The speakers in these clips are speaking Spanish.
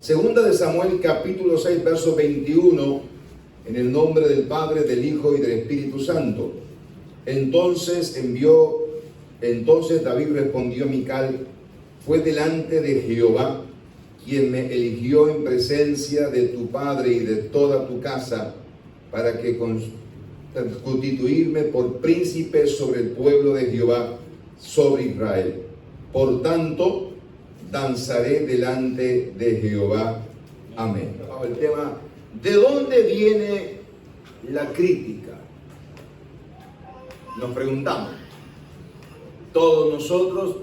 Segunda de Samuel, capítulo 6, verso 21, en el nombre del Padre, del Hijo y del Espíritu Santo. Entonces David respondió a Mical: fue delante de Jehová quien me eligió en presencia de tu padre y de toda tu casa para que constituirme por príncipe sobre el pueblo de Jehová, sobre Israel. Por tanto, danzaré delante de Jehová. Amén. El tema: ¿de dónde viene la crítica? Nos preguntamos. Todos nosotros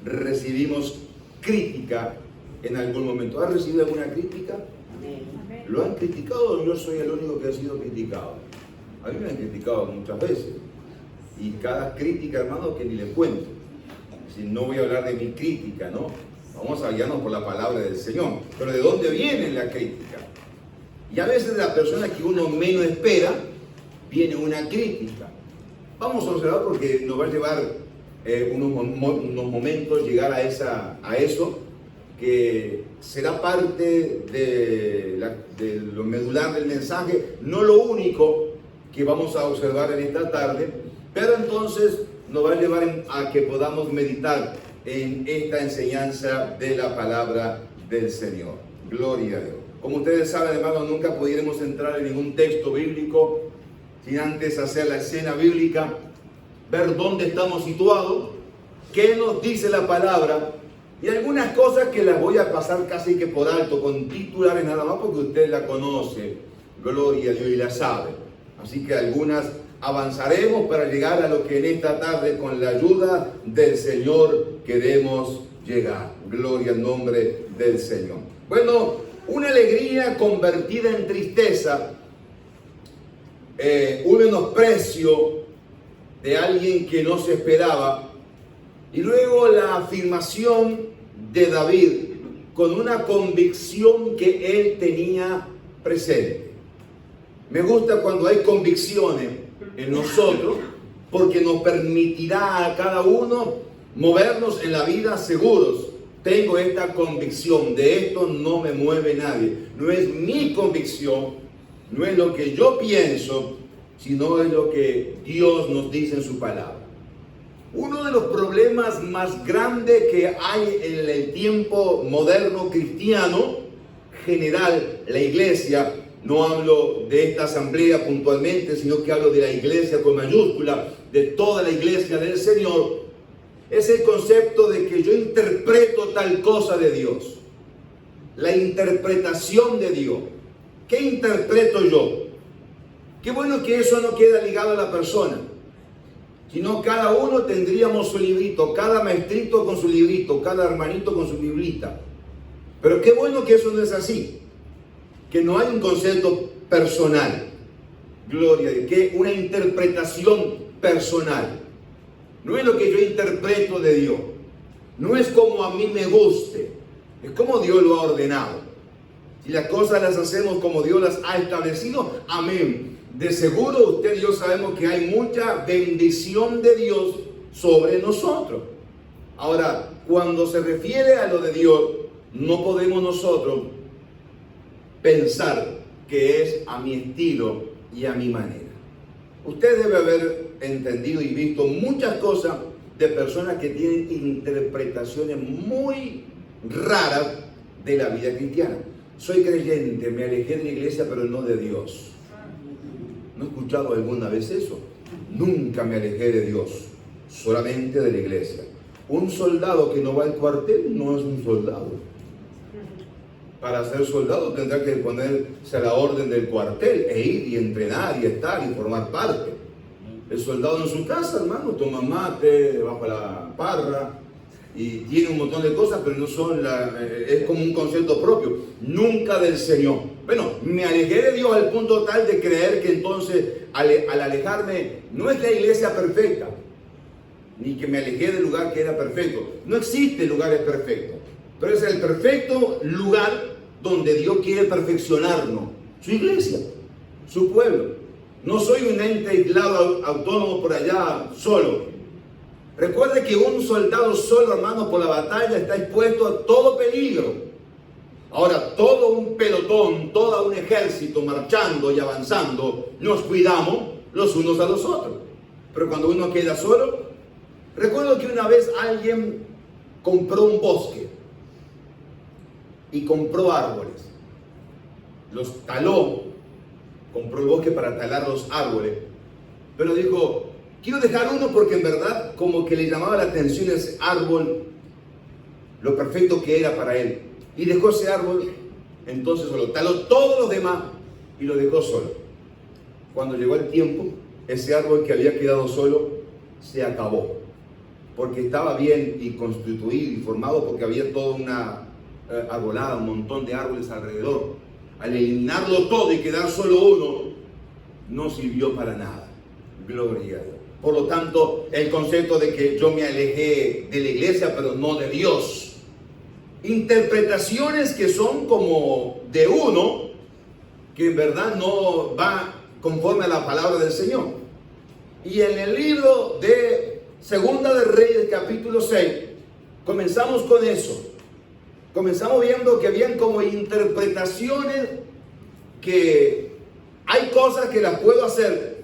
recibimos crítica en algún momento. ¿Has recibido alguna crítica? Amén. ¿Lo han criticado o yo soy el único que ha sido criticado? A mí me han criticado muchas veces. Y cada crítica, hermano, que ni les cuento. Si no voy a hablar de mi crítica, ¿no? Vamos a guiarnos por la palabra del Señor. Pero ¿de dónde viene la crítica? Y a veces de la persona que uno menos espera, viene una crítica. Vamos a observar porque nos va a llevar unos momentos llegar a eso, que será parte de lo medular del mensaje, no lo único que vamos a observar en esta tarde, pero entonces nos va a llevar a que podamos meditar en esta enseñanza de la palabra del Señor. Gloria a Dios. Como ustedes saben, hermanos, nunca pudiéramos entrar en ningún texto bíblico sin antes hacer la escena bíblica, ver dónde estamos situados, qué nos dice la palabra, y algunas cosas que las voy a pasar casi que por alto, con titulares nada más, porque usted la conoce, gloria a Dios, y la sabe. Así que algunas avanzaremos para llegar a lo que en esta tarde, con la ayuda del Señor, queremos llegar. Gloria al nombre del Señor. Bueno, una alegría convertida en tristeza, un menosprecio de alguien que no se esperaba, y luego la afirmación de David con una convicción que él tenía presente. Me gusta cuando hay convicciones en nosotros, porque nos permitirá a cada uno movernos en la vida seguros. Tengo esta convicción, de esto no me mueve nadie. No es mi convicción, no es lo que yo pienso, sino es lo que Dios nos dice en su palabra. Uno de los problemas más grandes que hay en el tiempo moderno cristiano, general, la iglesia, no hablo de esta asamblea puntualmente, sino que hablo de la iglesia con mayúscula, de toda la iglesia del Señor, es el concepto de que yo interpreto tal cosa de Dios. La interpretación de Dios. ¿Qué interpreto yo? Qué bueno que eso no queda ligado a la persona, sino cada uno tendríamos su librito, cada maestrito con su librito, cada hermanito con su biblita. Pero qué bueno que eso no es así, que no hay un concepto personal, gloria, de que una interpretación personal. No es lo que yo interpreto de Dios, no es como a mí me guste, es como Dios lo ha ordenado. Si las cosas las hacemos como Dios las ha establecido, amén. De seguro usted y yo sabemos que hay mucha bendición de Dios sobre nosotros. Ahora, cuando se refiere a lo de Dios, no podemos nosotros pensar que es a mi estilo y a mi manera. Usted debe haber entendido y visto muchas cosas de personas que tienen interpretaciones muy raras de la vida cristiana. Soy creyente, me alejé de la iglesia, pero no de Dios. ¿No he escuchado alguna vez eso? Nunca me alejé de Dios, solamente de la iglesia. Un soldado que no va al cuartel no es un soldado. Para ser soldado tendrá que ponerse a la orden del cuartel e ir y entrenar y estar y formar parte. El soldado en su casa, hermano, toma mate, va para la parra y tiene un montón de cosas, pero no son es como un concepto propio, nunca del Señor. Bueno, me alejé de Dios al punto tal de creer que entonces al alejarme, no es la iglesia perfecta, ni que me alejé del lugar que era perfecto. No existe lugares perfectos, pero es el perfecto lugar donde Dios quiere perfeccionarnos, su iglesia, su pueblo. No soy un ente aislado, autónomo por allá, solo. Recuerde que un soldado solo, hermano, por la batalla está expuesto a todo peligro. Ahora, todo un pelotón, todo un ejército marchando y avanzando, nos cuidamos los unos a los otros. Pero cuando uno queda solo, recuerdo que una vez alguien compró un bosque y compró árboles. Los taló, compró el bosque para talar los árboles. Pero dijo, quiero dejar uno porque en verdad como que le llamaba la atención ese árbol, lo perfecto que era para él. Y dejó ese árbol, entonces solo taló todos los demás y lo dejó solo. Cuando llegó el tiempo, ese árbol que había quedado solo se acabó. Porque estaba bien y constituido y formado, porque había toda una arbolada, un montón de árboles alrededor. Al eliminarlo todo y quedar solo uno, no sirvió para nada. Gloria a Dios. Por lo tanto, el concepto de que yo me alejé de la iglesia, pero no de Dios. Interpretaciones que son como de uno, que en verdad no va conforme a la palabra del Señor. Y en el libro de Segunda de Reyes, capítulo 6, comenzamos con eso. Comenzamos viendo que habían como interpretaciones, que hay cosas que las puedo hacer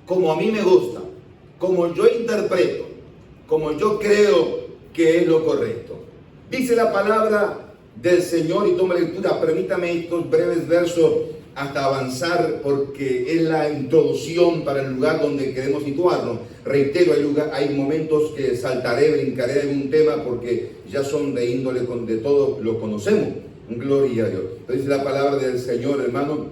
como a mí me gusta, como yo interpreto, como yo creo que es lo correcto. Dice la palabra del Señor, y toma lectura, permítame estos breves versos hasta avanzar, porque es la introducción para el lugar donde queremos situarnos. Reitero, hay momentos que saltaré, brincaré de algún tema, porque ya son de índole, de todo lo conocemos. Gloria a Dios. Entonces dice la palabra del Señor, hermano,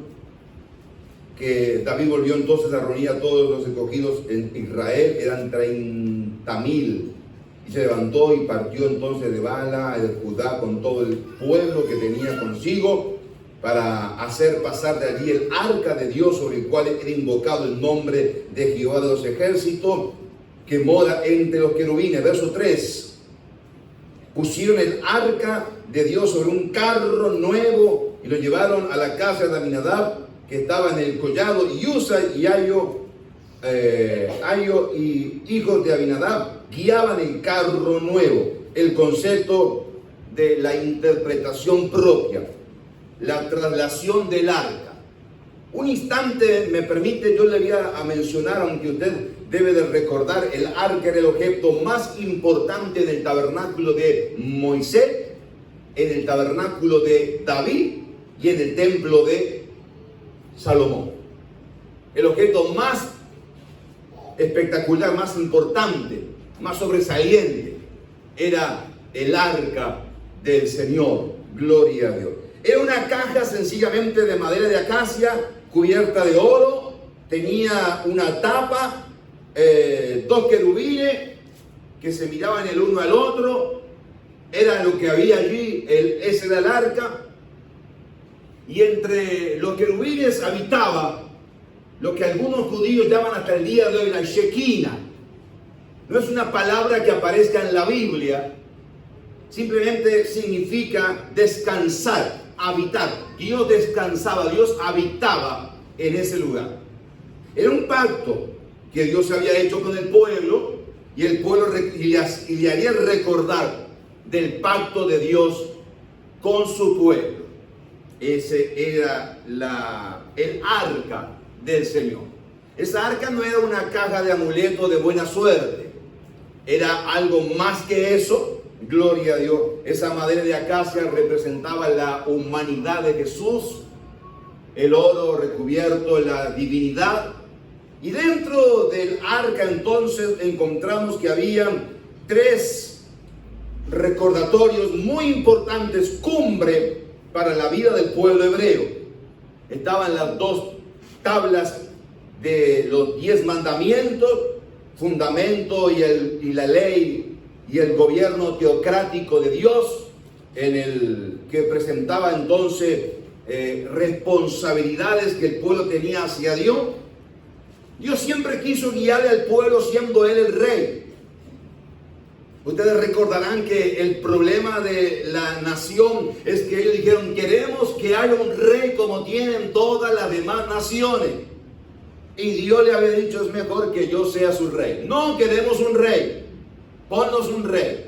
que David volvió entonces a reunir a todos los escogidos en Israel, eran 30,000. Y se levantó y partió entonces de Bala, de Judá, con todo el pueblo que tenía consigo, para hacer pasar de allí el arca de Dios, sobre el cual era invocado el nombre de Jehová de los ejércitos, que mora entre los querubines. Verso 3. Pusieron el arca de Dios sobre un carro nuevo y lo llevaron a la casa de Aminadab, que estaba en el collado, y Usa y Ayo y hijos de Aminadab guiaban el carro nuevo. El concepto de la interpretación propia, la traslación del arca. Un instante me permite, yo le voy a mencionar, aunque usted debe de recordar, el arca era el objeto más importante en el tabernáculo de Moisés, en el tabernáculo de David y en el templo de Salomón. El objeto más espectacular, más importante, más sobresaliente, era el arca del Señor. Gloria a Dios. Era una caja sencillamente de madera de acacia, cubierta de oro, tenía una tapa, 2 querubines que se miraban el uno al otro, era lo que había allí, ese era el arca, y entre los querubines habitaba lo que algunos judíos llaman hasta el día de hoy la Shekinah. No es una palabra que aparezca en la Biblia, simplemente significa descansar, habitar. Dios descansaba, Dios habitaba en ese lugar. Era un pacto que Dios había hecho con el pueblo, y el pueblo le haría recordar del pacto de Dios con su pueblo. Ese era el arca del Señor. Esa arca no era una caja de amuleto de buena suerte, era algo más que eso. Gloria a Dios. Esa madera de acacia representaba la humanidad de Jesús, el oro recubierto, la divinidad. Y dentro del arca entonces encontramos que habían 3 recordatorios muy importantes, cumbre para la vida del pueblo hebreo. Estaban las 2 tablas de los 10 mandamientos, fundamento y la ley y el gobierno teocrático de Dios, en el que presentaba entonces responsabilidades que el pueblo tenía hacia Dios. Dios siempre quiso guiarle al pueblo siendo Él el rey. Ustedes recordarán que el problema de la nación es que ellos dijeron: queremos que haya un rey como tienen todas las demás naciones. Y Dios le había dicho: es mejor que yo sea su rey. No queremos un rey, ponnos un rey.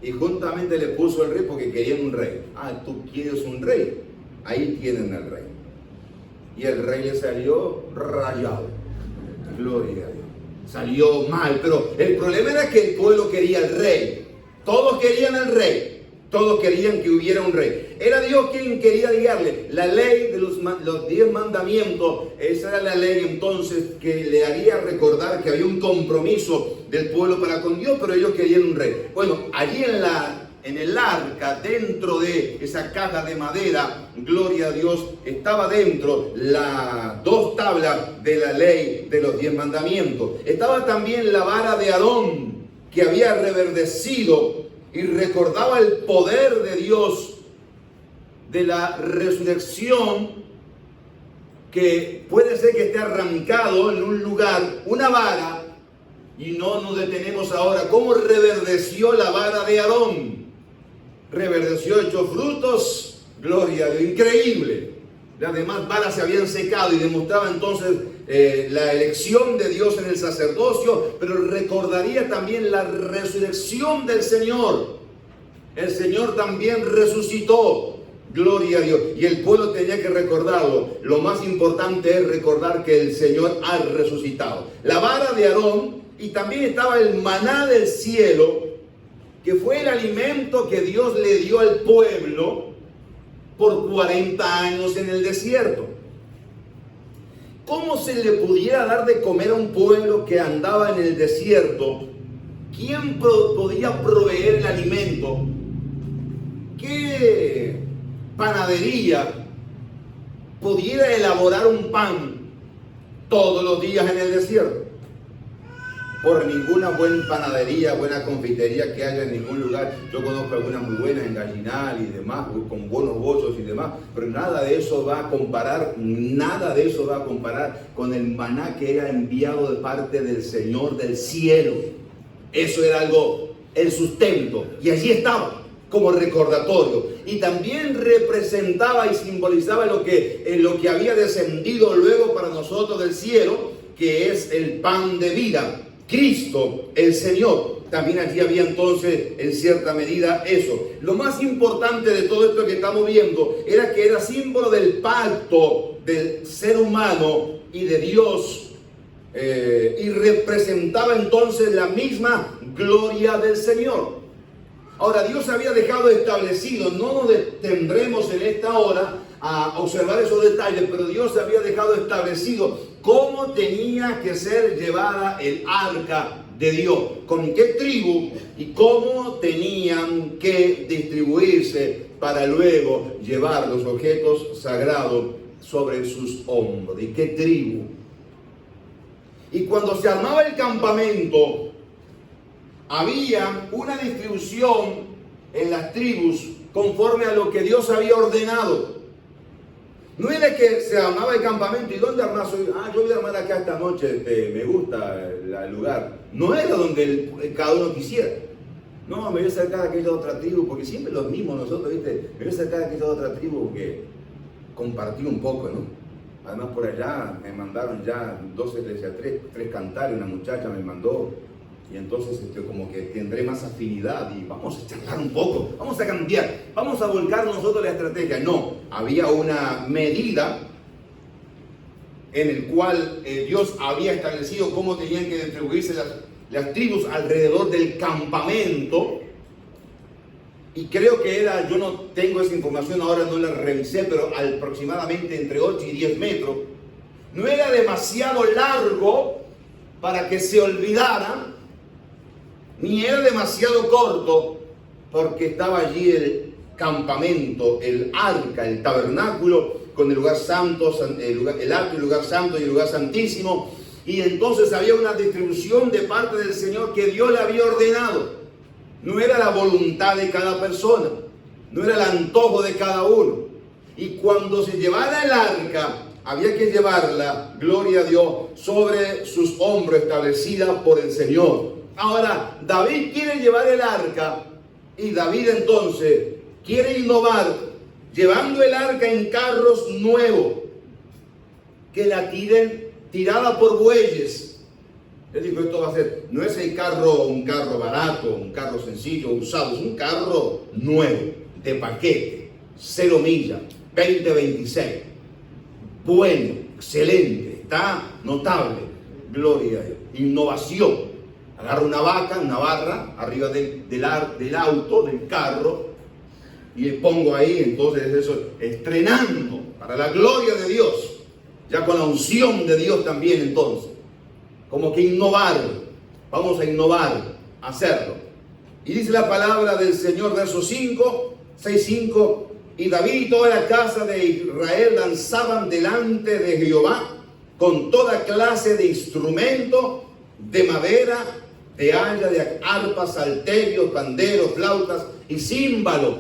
y juntamente le puso el rey porque querían un rey. Ah, tú quieres un rey, ahí tienen el rey. Y el rey le salió rayado. Gloria a Dios. Salió mal, pero el problema era que el pueblo quería el rey. Todos querían el rey. Todos querían que hubiera un rey. Era Dios quien quería guiarle. La ley de los 10 mandamientos, esa era la ley entonces que le haría recordar que había un compromiso del pueblo para con Dios, pero ellos querían un rey. Bueno, allí en el arca, dentro de esa caja de madera, gloria a Dios, estaba dentro las 2 tablas de la ley de los 10 mandamientos. Estaba también la vara de Aarón, que había reverdecido y recordaba el poder de Dios de la resurrección, que puede ser que esté arrancado en un lugar, una vara, y no nos detenemos ahora. ¿Cómo reverdeció la vara de Aarón? Reverdeció, echó frutos, gloria a Dios, increíble. Las demás varas se habían secado y demostraba entonces la elección de Dios en el sacerdocio, pero recordaría también la resurrección del Señor. El Señor también resucitó, gloria a Dios, y el pueblo tenía que recordarlo. Lo más importante es recordar que el Señor ha resucitado. La vara de Aarón, y también estaba el maná del cielo, que fue el alimento que Dios le dio al pueblo por 40 años en el desierto. ¿Cómo se le pudiera dar de comer a un pueblo que andaba en el desierto? ¿Quién podía proveer el alimento? ¿Qué panadería pudiera elaborar un pan todos los días en el desierto? Por ninguna buena panadería, buena confitería que haya en ningún lugar. Yo conozco algunas muy buenas en Gallinal y demás, con buenos bollos y demás, pero nada de eso va a comparar con el maná que era enviado de parte del Señor del cielo. Eso era algo, el sustento, y allí estaba como recordatorio, y también representaba y simbolizaba lo que había descendido luego para nosotros del cielo, que es el pan de vida, Cristo el Señor. También allí había entonces en cierta medida eso. Lo más importante de todo esto que estamos viendo era que era símbolo del pacto del ser humano y de Dios, y representaba entonces la misma gloria del Señor. Ahora, Dios había dejado establecido, no nos detendremos en esta hora a observar esos detalles, pero Dios había dejado establecido cómo tenía que ser llevada el arca de Dios, con qué tribu y cómo tenían que distribuirse para luego llevar los objetos sagrados sobre sus hombros. ¿Y qué tribu? Y cuando se armaba el campamento, había una distribución en las tribus conforme a lo que Dios había ordenado. No era que se armaba el campamento y ¿dónde armas hoy? Yo voy a armar acá esta noche, me gusta el lugar. No era donde cada uno quisiera. No, me voy a acercar a aquella otra tribu, porque siempre los mismos nosotros, ¿viste? Me voy a acercar a aquella otra tribu que compartí un poco, ¿no? Además por allá me mandaron ya 12 iglesias, 3 cantares, una muchacha me mandó. Y entonces como que tendré más afinidad y vamos a charlar un poco, vamos a cambiar, vamos a volcar nosotros la estrategia. No, había una medida en el cual Dios había establecido cómo tenían que distribuirse las tribus alrededor del campamento. Y creo que era, yo no tengo esa información ahora, no la revisé, pero aproximadamente entre 8 y 10 metros. No era demasiado largo para que se olvidara, ni era demasiado corto, porque estaba allí el campamento, el arca, el tabernáculo, con el lugar santo, el arca, el lugar santo y el lugar santísimo. Y entonces había una distribución de parte del Señor que Dios le había ordenado. No era la voluntad de cada persona, no era el antojo de cada uno. Y cuando se llevara el arca, había que llevarla, gloria a Dios, sobre sus hombros, establecida por el Señor. Ahora, David quiere llevar el arca, y David entonces quiere innovar, llevando el arca en carros nuevos, que la tiren tirada por bueyes. Él dijo, esto va a ser, no es un carro barato, un carro sencillo, usado, es un carro nuevo, de paquete, 0 millas, 2026. Bueno, excelente, está notable, gloria a Dios. Innovación. Agarra una vaca, una barra, arriba del auto, del carro, y le pongo ahí, entonces eso, estrenando, para la gloria de Dios, ya con la unción de Dios también entonces. Como que innovar, vamos a innovar, hacerlo. Y dice la palabra del Señor, verso 5, 6:5, y David y toda la casa de Israel danzaban delante de Jehová con toda clase de instrumento de madera, de haya, de arpas, salterios, panderos, flautas y címbalos.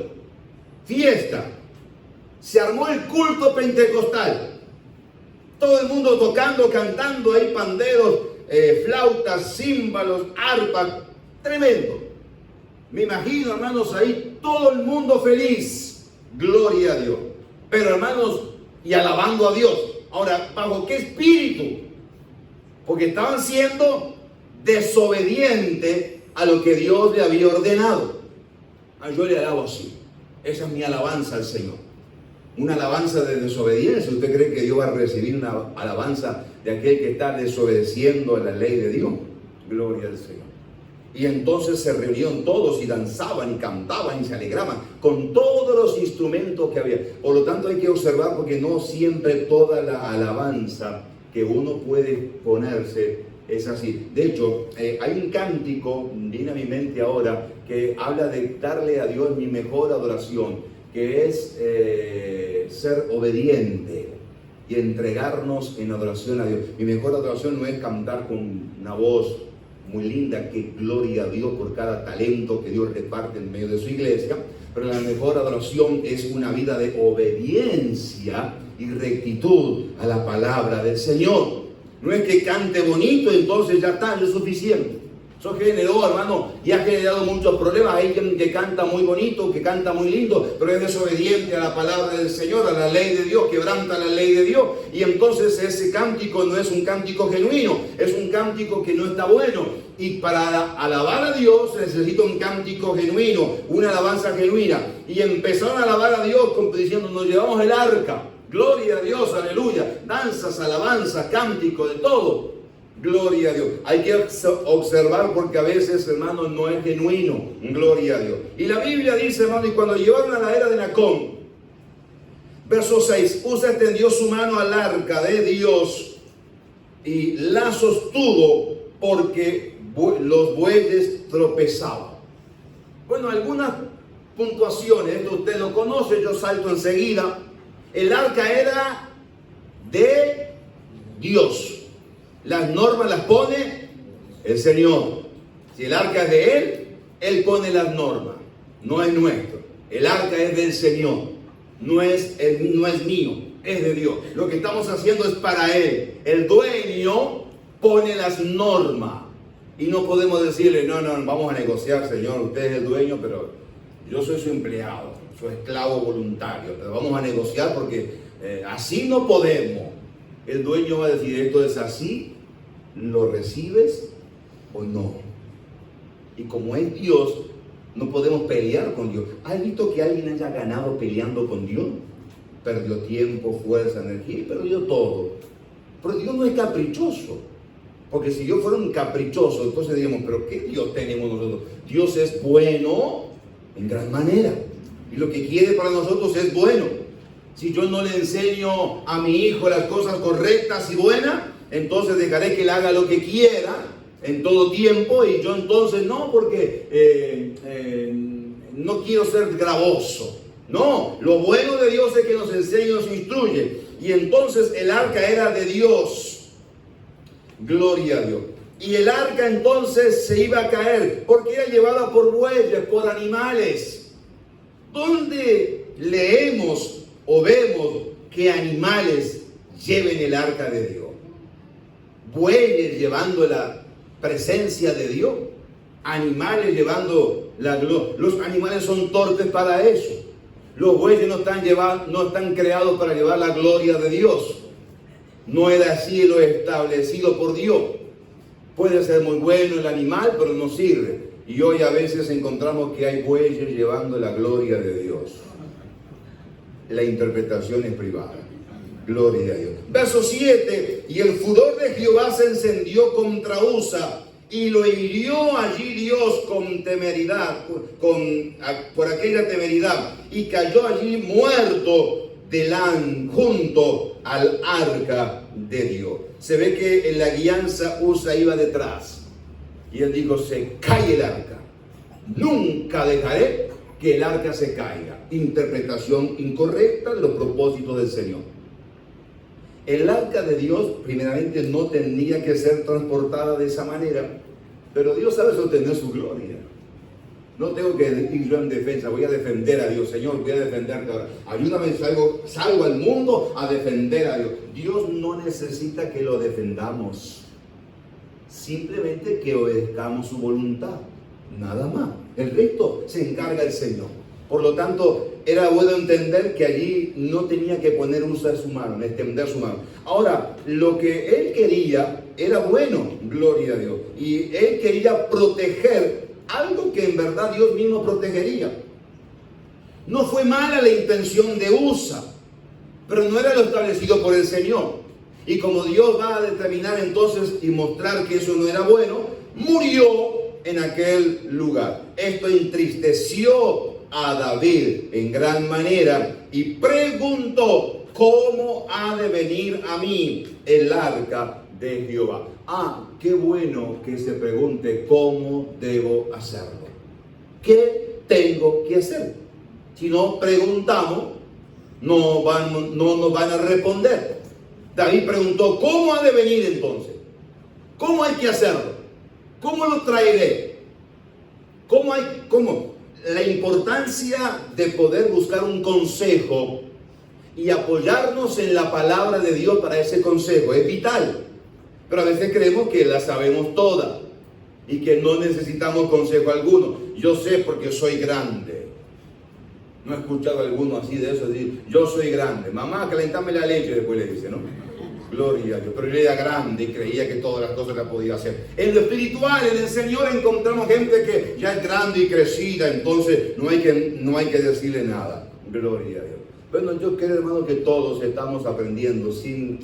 Fiesta. Se armó el culto pentecostal. Todo el mundo tocando, cantando ahí panderos, flautas, címbalos, arpas. Tremendo. Me imagino, hermanos, ahí todo el mundo feliz. Gloria a Dios. Pero, hermanos, y alabando a Dios. Ahora, ¿bajo qué espíritu? Porque estaban siendo desobedientes a lo que Dios le había ordenado. Yo le alabo así. Esa es mi alabanza al Señor. Una alabanza de desobediencia. ¿Usted cree que Dios va a recibir una alabanza de aquel que está desobedeciendo a la ley de Dios? Gloria al Señor. Y entonces se reunieron todos y danzaban y cantaban y se alegraban con todos los instrumentos que había. Por lo tanto hay que observar, porque no siempre toda la alabanza que uno puede ponerse es así. De hecho, hay un cántico, viene a mi mente ahora, que habla de darle a Dios mi mejor adoración, que es ser obediente y entregarnos en adoración a Dios. Mi mejor adoración no es cantar con una voz muy linda, que gloria a Dios por cada talento que Dios reparte en medio de su iglesia, pero la mejor adoración es una vida de obediencia y rectitud a la palabra del Señor. No es que cante bonito y entonces ya está, es suficiente. Eso generó, hermano, y ha generado muchos problemas. Hay quien que canta muy bonito, que canta muy lindo, pero es desobediente a la palabra del Señor, a la ley de Dios, quebranta la ley de Dios. Y entonces ese cántico no es un cántico genuino, es un cántico que no está bueno. Y para alabar a Dios se necesita un cántico genuino, una alabanza genuina. Y empezaron a alabar a Dios diciendo, nos llevamos el arca. Gloria a Dios, aleluya. Danzas, alabanzas, cánticos, de todo. Gloria a Dios. Hay que observar, porque a veces, hermano, no es genuino. Gloria a Dios. Y la Biblia dice, hermano, y cuando llegaron a la era de Nacón, verso 6, Usa extendió su mano al arca de Dios y la sostuvo porque los bueyes tropezaban. Bueno, algunas puntuaciones, esto usted lo conoce, yo salto enseguida. El arca era de Dios. Las normas las pone el Señor. Si el arca es de Él, Él pone las normas. No es nuestro. El arca es del Señor. No es mío, es de Dios. Lo que estamos haciendo es para Él. El dueño pone las normas. Y no podemos decirle, no, vamos a negociar, Señor. Usted es el dueño, pero yo soy su empleado, su esclavo voluntario. Pero vamos a negociar porque así no podemos. El dueño va a decir, esto es así, ¿lo recibes o no? Y como es Dios, no podemos pelear con Dios. ¿Has visto que alguien haya ganado peleando con Dios? Perdió tiempo, fuerza, energía y perdió todo. Pero Dios no es caprichoso. Porque si Dios fuera un caprichoso, entonces diríamos, ¿pero qué Dios tenemos nosotros? Dios es bueno en gran manera. Y lo que quiere para nosotros es bueno. Si yo no le enseño a mi hijo las cosas correctas y buenas, entonces dejaré que él haga lo que quiera en todo tiempo, y yo entonces no, porque no quiero ser gravoso. No, lo bueno de Dios es que nos enseña y nos instruye. Y entonces el arca era de Dios. Gloria a Dios. Y el arca entonces se iba a caer porque era llevada por bueyes, por animales. ¿Dónde leemos o vemos que animales lleven el arca de Dios? Bueyes llevando la presencia de Dios, animales llevando la gloria. Los animales son torpes para eso. Los bueyes no están creados para llevar la gloria de Dios. No era así lo establecido por Dios. Puede ser muy bueno el animal, pero no sirve. Y hoy a veces encontramos que hay bueyes llevando la gloria de Dios. La interpretación es privada. Gloria a Dios. Verso 7. Y el furor de Jehová se encendió contra Uza, y lo hirió allí Dios con temeridad, por aquella temeridad, y cayó allí muerto junto al arca de Dios. Se ve que en la guianza Uza iba detrás, y él dijo: se cae el arca, nunca dejaré que el arca se caiga. Interpretación incorrecta de los propósitos del Señor. El arca de Dios primeramente no tenía que ser transportada de esa manera, pero Dios sabe sostener su gloria. No tengo que ir yo en defensa, voy a defender a Dios. Señor, voy a defenderte ahora. Ayúdame, salgo al mundo a defender a Dios. Dios no necesita que lo defendamos, simplemente que obedezcamos su voluntad, nada más. El resto se encarga el Señor. Por lo tanto, era bueno entender que allí no tenía que poner uso de su mano, extender su mano. Ahora, lo que él quería era bueno, gloria a Dios. Y él quería proteger algo que en verdad Dios mismo protegería. No fue mala la intención de Uza, pero no era lo establecido por el Señor. Y como Dios va a determinar entonces y mostrar que eso no era bueno, murió en aquel lugar. Esto entristeció a David en gran manera y preguntó: ¿cómo ha de venir a mí el arca de Jehová? Qué bueno que se pregunte cómo debo hacerlo. ¿Qué tengo que hacer? Si no preguntamos, no nos van a responder. David preguntó: ¿cómo ha de venir entonces? ¿Cómo hay que hacerlo? ¿Cómo lo traeré? ¿Cómo? La importancia de poder buscar un consejo y apoyarnos en la palabra de Dios para ese consejo es vital. Pero a veces creemos que la sabemos toda y que no necesitamos consejo alguno. Yo sé porque soy grande. ¿No he escuchado a alguno así de eso? Decir: yo soy grande. Mamá, calentame la leche, después le dice, ¿no? Gloria a Dios. Pero él era grande y creía que todas las cosas las podía hacer. En lo espiritual, en el Señor, encontramos gente que ya es grande y crecida, entonces no hay que decirle nada. Gloria a Dios. Bueno, yo creo, hermano, que todos estamos aprendiendo sin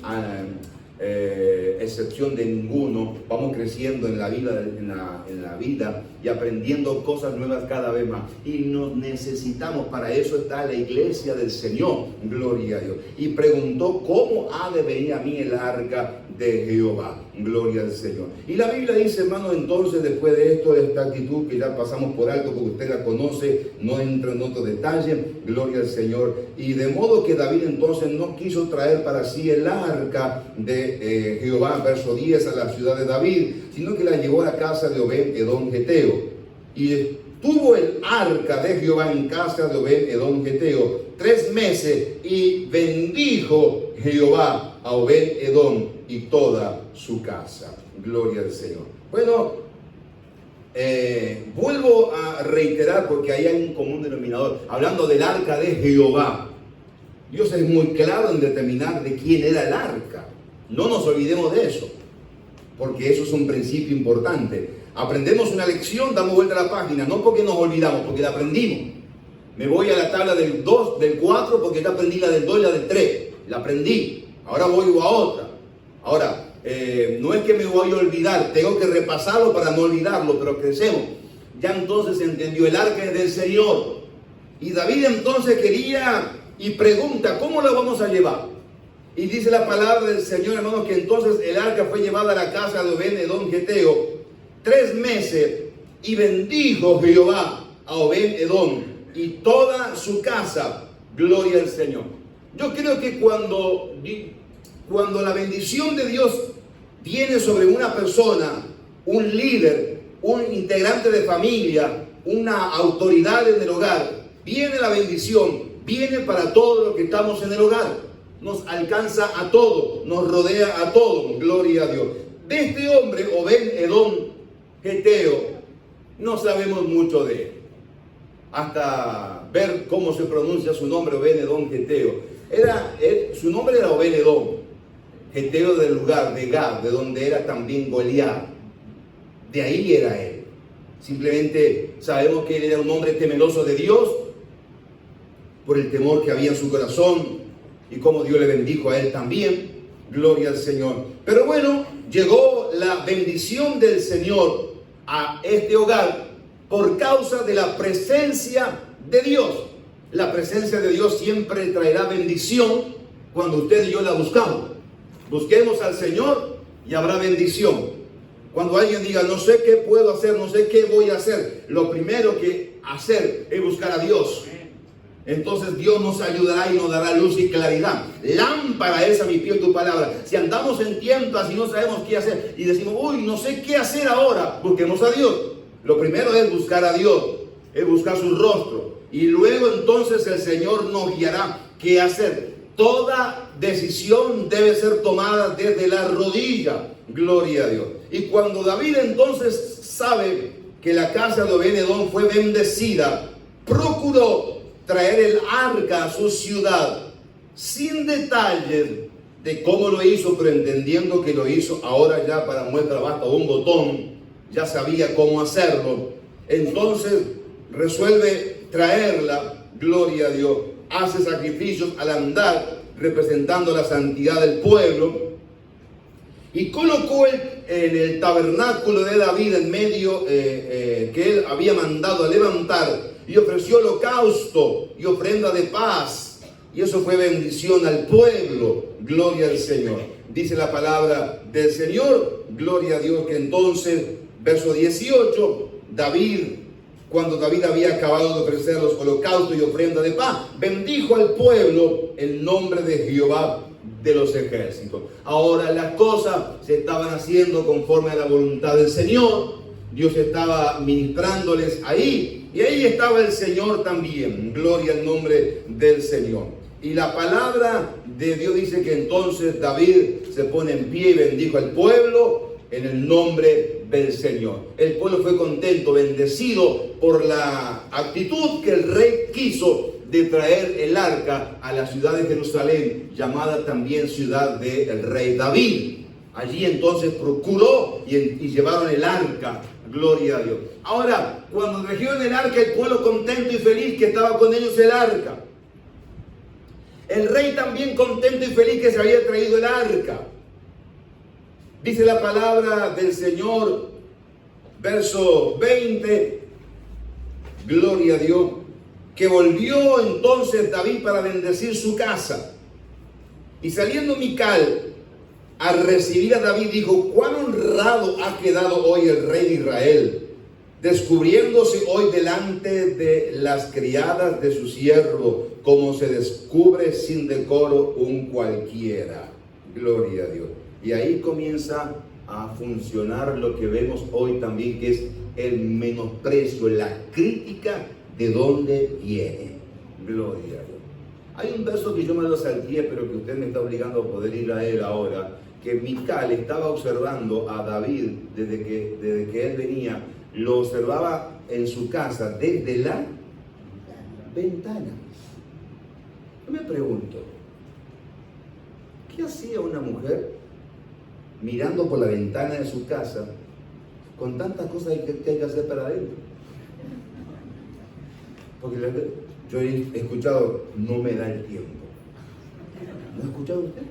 excepción de ninguno. Vamos creciendo en la vida y aprendiendo cosas nuevas cada vez más, y nos necesitamos. Para eso está la iglesia del Señor, gloria a Dios. Y preguntó: ¿cómo ha de venir a mí el arca de Jehová? Gloria al Señor. Y la Biblia dice, hermano, entonces, después de esto, de esta actitud que ya pasamos por alto porque usted la conoce, no entra en otro detalle, gloria al Señor. Y de modo que David entonces no quiso traer para sí el arca de Jehová, verso 10, a la ciudad de David, sino que la llevó a la casa de Obed-Edom Geteo. Y estuvo el arca de Jehová en casa de Obed-Edom Geteo 3 meses, y bendijo Jehová a Obed-Edom y toda su casa. Gloria al Señor. Bueno, vuelvo a reiterar, porque ahí hay un común denominador. Hablando del arca de Jehová, Dios es muy claro en determinar de quién era el arca. No nos olvidemos de eso, porque eso es un principio importante. Aprendemos una lección, damos vuelta a la página, no porque nos olvidamos, porque la aprendimos. Me voy a la tabla del 2, del 4, porque ya aprendí la del 2 y la del 3. La aprendí. Ahora voy a otra. Ahora, no es que me voy a olvidar, tengo que repasarlo para no olvidarlo, pero crecemos. Ya entonces se entendió, el arca es del Señor. Y David entonces quería y pregunta: ¿cómo lo vamos a llevar? Y dice la palabra del Señor, hermanos, que entonces el arca fue llevada a la casa de Obed-Edom Geteo 3 meses, y bendijo Jehová a Obed-Edom y toda su casa. Gloria al Señor. Yo creo que cuando la bendición de Dios viene sobre una persona, un líder, un integrante de familia, una autoridad en el hogar, viene la bendición, viene para todos los que estamos en el hogar. Nos alcanza a todos, nos rodea a todos, gloria a Dios. De este hombre, Obed-Edom Geteo, no sabemos mucho de él, hasta ver cómo se pronuncia su nombre, Obed-Edom Geteo. Su nombre era Obed-Edom Geteo, del lugar de Gad, de donde era también Goliat. De ahí era él. Simplemente sabemos que él era un hombre temeroso de Dios por el temor que había en su corazón y cómo Dios le bendijo a él también. Gloria al Señor. Pero bueno, llegó la bendición del Señor a este hogar por causa de la presencia de Dios. La presencia de Dios siempre traerá bendición cuando usted y yo la buscamos. Busquemos al Señor y habrá bendición. Cuando alguien diga, no sé qué puedo hacer, no sé qué voy a hacer, lo primero que hacer es buscar a Dios. Entonces Dios nos ayudará y nos dará luz y claridad. Lámpara es a mi pie tu palabra. Si andamos en tientas y no sabemos qué hacer y decimos, uy, no sé qué hacer ahora, busquemos a Dios. Lo primero es buscar a Dios, es buscar su rostro. Y luego entonces el Señor nos guiará qué hacer. Toda decisión debe ser tomada desde la rodilla. Gloria a Dios. Y cuando David entonces sabe que la casa de Obed-Edom fue bendecida, procuró traer el arca a su ciudad, sin detalles de cómo lo hizo, pero entendiendo que lo hizo ahora ya para muestra basta un botón, ya sabía cómo hacerlo. Entonces resuelve traerla, gloria a Dios, hace sacrificios al andar, representando la santidad del pueblo, y colocó en el tabernáculo de David en medio que él había mandado a levantar, y ofreció holocausto y ofrenda de paz, y eso fue bendición al pueblo. Gloria al Señor. Dice la palabra del Señor, gloria a Dios, que entonces, verso 18, cuando David había acabado de ofrecer los holocaustos y ofrenda de paz, bendijo al pueblo el nombre de Jehová de los ejércitos. Ahora las cosas se estaban haciendo conforme a la voluntad del Señor. Dios estaba ministrándoles ahí, y ahí estaba el Señor también. Gloria al nombre del Señor. Y la palabra de Dios dice que entonces David se pone en pie y bendijo al pueblo en el nombre del Señor. El pueblo fue contento, bendecido por la actitud que el rey quiso de traer el arca a la ciudad de Jerusalén, llamada también ciudad del rey David. Allí entonces procuró y llevaron el arca. Gloria a Dios. Ahora, cuando trajeron el arca, el pueblo contento y feliz que estaba con ellos el arca. El rey también contento y feliz que se había traído el arca. Dice la palabra del Señor, verso 20, gloria a Dios, que volvió entonces David para bendecir su casa. Y saliendo Mical a recibir a David, dijo, cuán honrado ha quedado hoy el rey de Israel, descubriéndose hoy delante de las criadas de su siervo, como se descubre sin decoro un cualquiera. Gloria a Dios. Y ahí comienza a funcionar lo que vemos hoy también, que es el menosprecio, la crítica de dónde viene. Gloria a Dios. Hay un verso que yo me lo salté, pero que usted me está obligando a poder ir a él ahora, que Mical estaba observando a David desde que él venía, lo observaba en su casa desde la ventana. Yo me pregunto, ¿qué hacía una mujer mirando por la ventana de su casa con tantas cosas que hay que hacer para adentro? Porque yo he escuchado, no me da el tiempo. ¿No ha escuchado usted?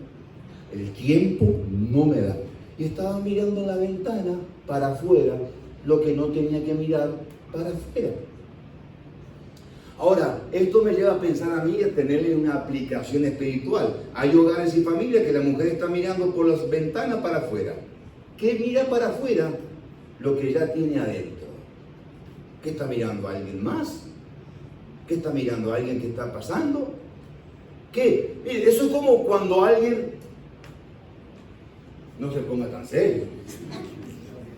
El tiempo no me da. Y estaba mirando en la ventana para afuera lo que no tenía que mirar para afuera. Ahora, esto me lleva a pensar a mí a tenerle una aplicación espiritual. Hay hogares y familias que la mujer está mirando por las ventanas para afuera. ¿Qué mira para afuera? Lo que ya tiene adentro. ¿Qué está mirando a alguien más? ¿Qué está mirando a alguien que está pasando? ¿Qué? Mire, eso es como cuando alguien... No se ponga tan serio.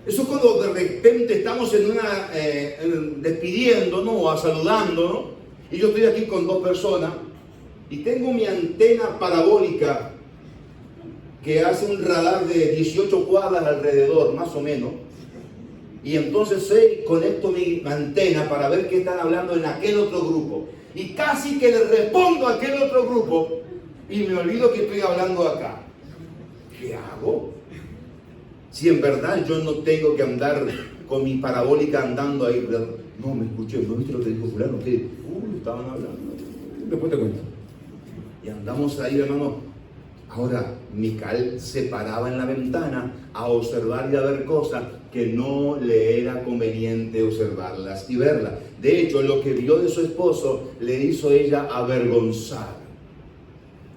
Eso es cuando de repente estamos en una despidiendo, ¿no? O saludando, ¿no? Y yo estoy aquí con dos personas y tengo mi antena parabólica que hace un radar de 18 cuadras alrededor, más o menos. Y entonces conecto mi antena para ver qué están hablando en aquel otro grupo. Y casi que le respondo a aquel otro grupo y me olvido que estoy hablando acá. ¿Qué hago? Si en verdad yo no tengo que andar con mi parabólica andando ahí. No, me escuché, ¿no viste lo que dijo fulano? ¿Qué? Estaban hablando. Después te cuento. Y andamos ahí, hermano. Ahora, Mical se paraba en la ventana a observar y a ver cosas que no le era conveniente observarlas y verlas. De hecho, lo que vio de su esposo le hizo ella avergonzar.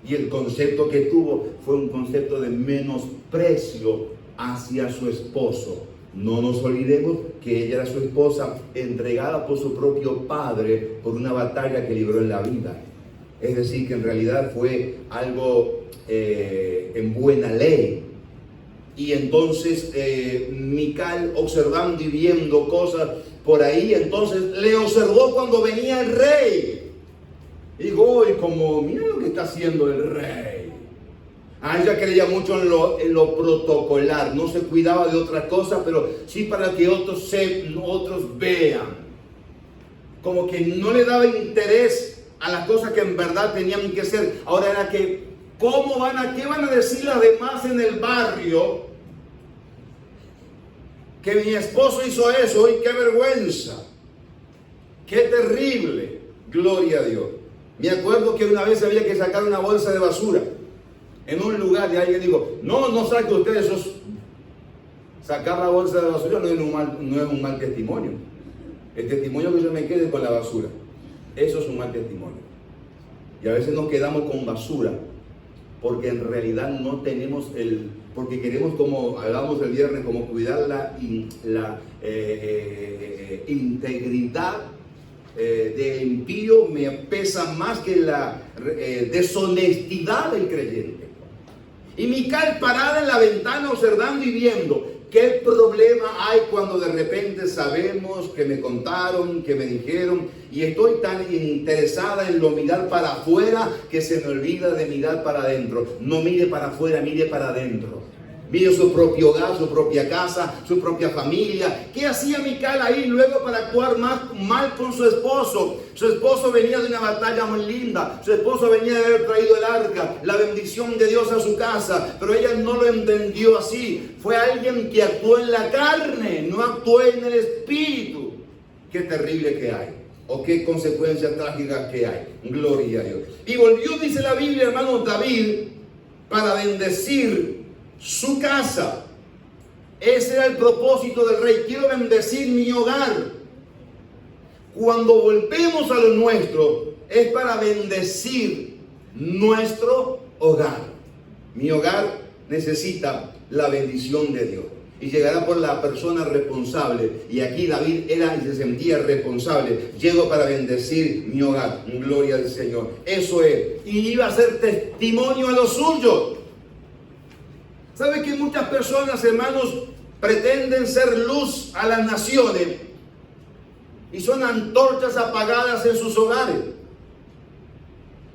Y el concepto que tuvo fue un concepto de menosprecio hacia su esposo. No nos olvidemos que ella era su esposa, entregada por su propio padre por una batalla que libró en la vida. Es decir, que en realidad fue algo en buena ley. Y entonces Mical, observando y viendo cosas por ahí, entonces le observó cuando venía el rey. Y dijo, y como, mira lo que está haciendo el rey. Ella creía mucho en lo protocolar, no se cuidaba de otras cosas, pero sí para que otros vean. Como que no le daba interés a las cosas que en verdad tenían que ser. Ahora era que, ¿qué van a decir las demás en el barrio? Que mi esposo hizo eso, y qué vergüenza, qué terrible, gloria a Dios. Me acuerdo que una vez había que sacar una bolsa de basura en un lugar y alguien dijo, no saque usted esos. Sacar la bolsa de basura no es un mal testimonio. El testimonio que yo me quede con la basura, eso es un mal testimonio. Y a veces nos quedamos con basura porque en realidad no tenemos porque queremos, como hablamos el viernes, como cuidar la integridad del impío me pesa más que la deshonestidad del creyente. Y Mical parada en la ventana observando y viendo. ¿Qué problema hay cuando de repente sabemos que me contaron, que me dijeron, y estoy tan interesada en lo mirar para afuera que se me olvida de mirar para adentro? No mire para afuera, mire para adentro. Mire su propio hogar, su propia casa, su propia familia. ¿Qué hacía Mical ahí luego para actuar mal con su esposo? Su esposo venía de una batalla muy linda. Su esposo venía de haber traído el arca, la bendición de Dios a su casa. Pero ella no lo entendió así. Fue alguien que actuó en la carne, no actuó en el espíritu. Qué terrible que hay. O qué consecuencias trágicas que hay. Gloria a Dios. Y volvió, dice la Biblia, hermano, David, para bendecir su casa. Ese era el propósito del rey. Quiero bendecir mi hogar. Cuando volvemos a lo nuestro, es para bendecir nuestro hogar. Mi hogar necesita la bendición de Dios. Y llegará por la persona responsable. Y aquí David era y se sentía responsable. Llego para bendecir mi hogar. Gloria al Señor. Eso es. Y iba a ser testimonio a los suyos. ¿Sabe que muchas personas, hermanos, pretenden ser luz a las naciones y son antorchas apagadas en sus hogares?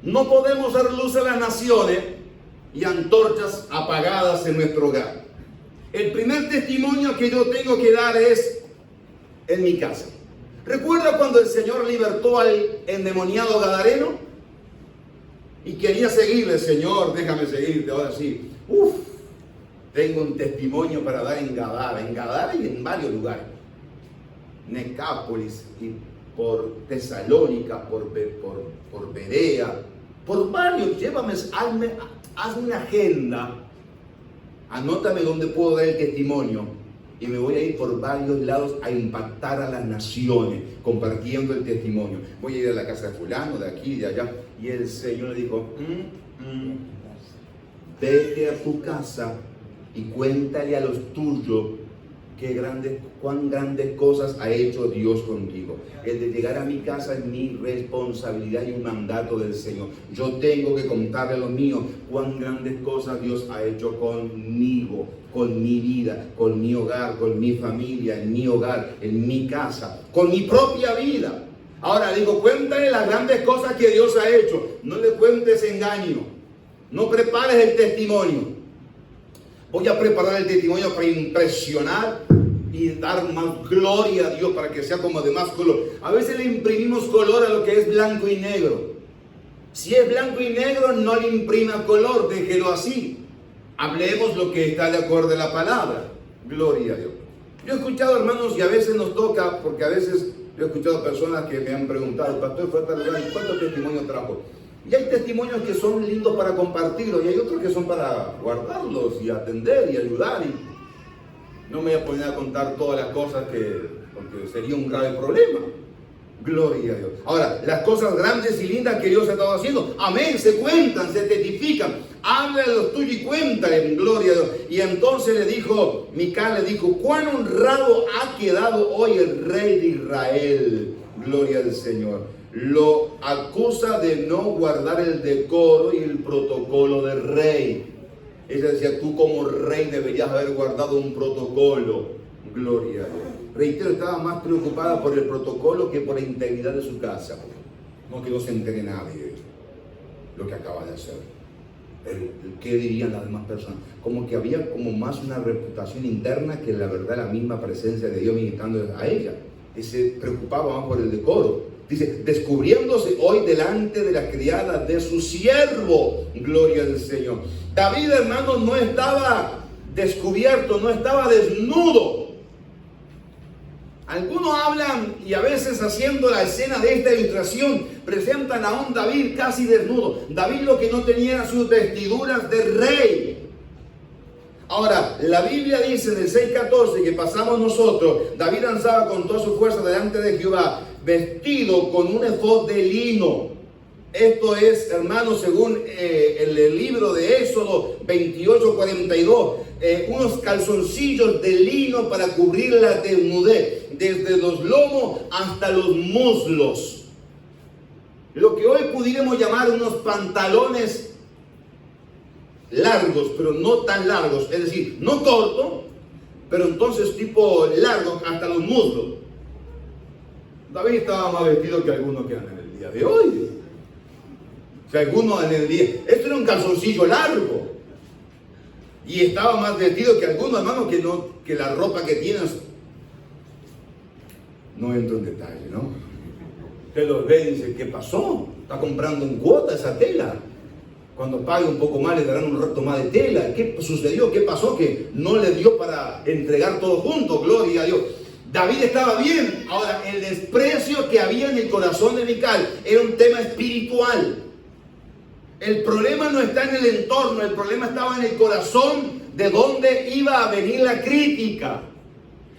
No podemos ser luz a las naciones y antorchas apagadas en nuestro hogar. El primer testimonio que yo tengo que dar es en mi casa. ¿Recuerda cuando el Señor libertó al endemoniado gadareno? Y quería seguirle, Señor, déjame seguirte, ahora sí. Tengo un testimonio para dar en Gadara y en varios lugares. Necápolis, y por Tesalónica, por Berea, por varios. Llévame, hazme una agenda, anótame dónde puedo dar el testimonio y me voy a ir por varios lados a impactar a las naciones, compartiendo el testimonio. Voy a ir a la casa de fulano, de aquí, de allá. Y el Señor le dijo, vete a tu casa y cuéntale a los tuyos cuán grandes cosas ha hecho Dios contigo. El de llegar a mi casa es mi responsabilidad y un mandato del Señor. Yo tengo que contarle a los míos cuán grandes cosas Dios ha hecho conmigo, con mi vida, con mi hogar, con mi familia, en mi hogar, en mi casa, con mi propia vida. Ahora digo, cuéntale las grandes cosas que Dios ha hecho. No le cuentes engaño. No prepares el testimonio. Voy a preparar el testimonio para impresionar y dar más gloria a Dios para que sea como de más color. A veces le imprimimos color a lo que es blanco y negro. Si es blanco y negro, no le imprima color, déjelo así. Hablemos lo que está de acuerdo a la palabra. Gloria a Dios. Yo he escuchado, hermanos, y a veces nos toca, porque a veces yo he escuchado personas que me han preguntado, pastor, fue tal lugar, ¿cuántos testimonios trajo? Y hay testimonios que son lindos para compartirlos y hay otros que son para guardarlos y atender y ayudar. Y no me voy a poner a contar todas las cosas porque sería un grave problema. Gloria a Dios. Ahora, las cosas grandes y lindas que Dios ha estado haciendo, amén, se cuentan, se testifican. Habla de los tuyos y cuéntale, gloria a Dios. Y entonces Mical le dijo, cuán honrado ha quedado hoy el rey de Israel. Gloria al Señor. Lo acusa de no guardar el decoro y el protocolo del rey. Ella decía, tú como rey deberías haber guardado un protocolo. Gloria a Dios. Reitero, estaba más preocupada por el protocolo que por la integridad de su casa. No que no se entere nadie lo que acaba de hacer. ¿Qué dirían las demás personas? Como que había como más una reputación interna que la verdad la misma presencia de Dios ministrando a ella. Y se preocupaba más por el decoro. Dice, descubriéndose hoy delante de la criada de su siervo. Gloria al Señor. David, hermanos, no estaba descubierto, no estaba desnudo. Algunos hablan y a veces haciendo la escena de esta ilustración presentan a un David casi desnudo. David lo que no tenía eran sus vestiduras de rey. Ahora, la Biblia dice en el 6:14 que pasamos nosotros, David danzaba con toda su fuerza delante de Jehová, vestido con un efod de lino. Esto es, hermanos, según el libro de Éxodo 28:42, unos calzoncillos de lino para cubrir la desnudez, desde los lomos hasta los muslos. Lo que hoy pudiéramos llamar unos pantalones largos, pero no tan largos, es decir, no corto, pero entonces tipo largo hasta los muslos. David estaba más vestido que algunos que andan en el día de hoy. Que algunos en el día, esto era un calzoncillo largo y estaba más vestido que algunos, hermanos, que la ropa que tienes. No entro en detalle, ¿no? Usted los ve y dice, ¿qué pasó? Está comprando en cuota esa tela. Cuando pague un poco más le darán un rato más de tela. ¿Qué sucedió? ¿Qué pasó? Que no le dio para entregar todo junto. Gloria a Dios. David estaba bien. Ahora, el desprecio que había en el corazón de Mical era un tema espiritual. El problema no está en el entorno, el problema estaba en el corazón de donde iba a venir la crítica.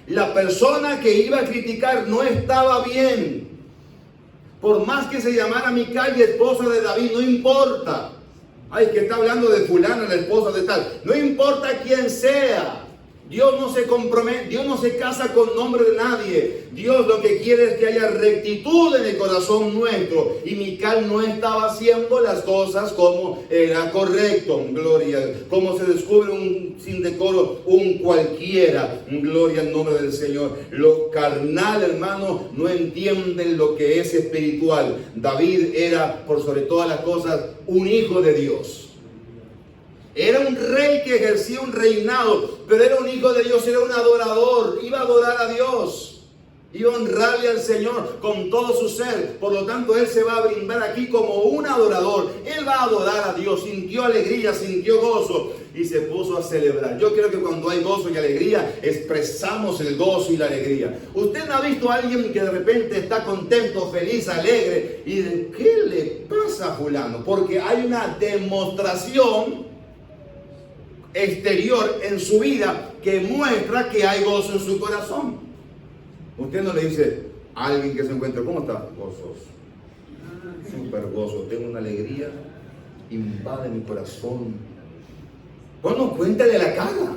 La persona que iba a criticar no estaba bien. Por más que se llamara Mical y esposa de David, no importa. Ay, que está hablando de fulana, la esposa de tal. No importa quién sea. Dios no se compromete, Dios no se casa con nombre de nadie. Dios lo que quiere es que haya rectitud en el corazón nuestro. Y Mical no estaba haciendo las cosas como era correcto. Gloria. Como se descubre un sin decoro, un cualquiera. Gloria al nombre del Señor. Lo carnal, hermano, no entienden lo que es espiritual. David era, por sobre todas las cosas, un hijo de Dios. Era un rey que ejercía un reinado, pero era un hijo de Dios, era un adorador, iba a adorar a Dios, iba a honrarle al Señor con todo su ser. Por lo tanto, él se va a brindar aquí como un adorador. Él va a adorar a Dios, sintió alegría, sintió gozo y se puso a celebrar. Yo creo que cuando hay gozo y alegría, expresamos el gozo y la alegría. ¿Usted no ha visto a alguien que de repente está contento, feliz, alegre? ¿Y de qué le pasa a fulano? Porque hay una demostración exterior en su vida que muestra que hay gozo en su corazón. Usted no le dice a alguien que se encuentra, ¿cómo estás? Gozoso, súper gozo, tengo una alegría, invade mi corazón. Bueno, cuéntale la cara.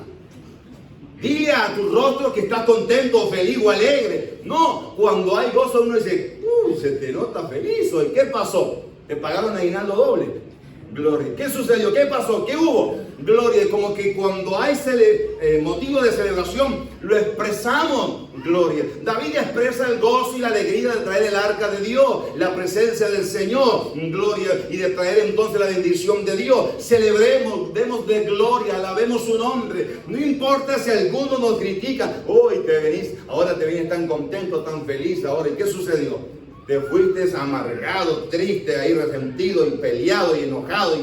Dile a tu rostro que estás contento, feliz o alegre. No, cuando hay gozo uno dice, se te nota feliz hoy. ¿Qué pasó? Te pagaron aguinaldo doble. Gloria. ¿Qué sucedió? ¿Qué pasó? ¿Qué hubo? Gloria. Como que cuando hay motivo de celebración, lo expresamos. Gloria. David expresa el gozo y la alegría de traer el arca de Dios, la presencia del Señor. Gloria. Y de traer entonces la bendición de Dios. Celebremos, demos de gloria, alabemos su nombre. No importa si alguno nos critica. Hoy te venís, ahora te vienes tan contento, tan feliz ahora. ¿Y qué sucedió? Te fuiste amargado, triste, ahí resentido y peleado y enojado.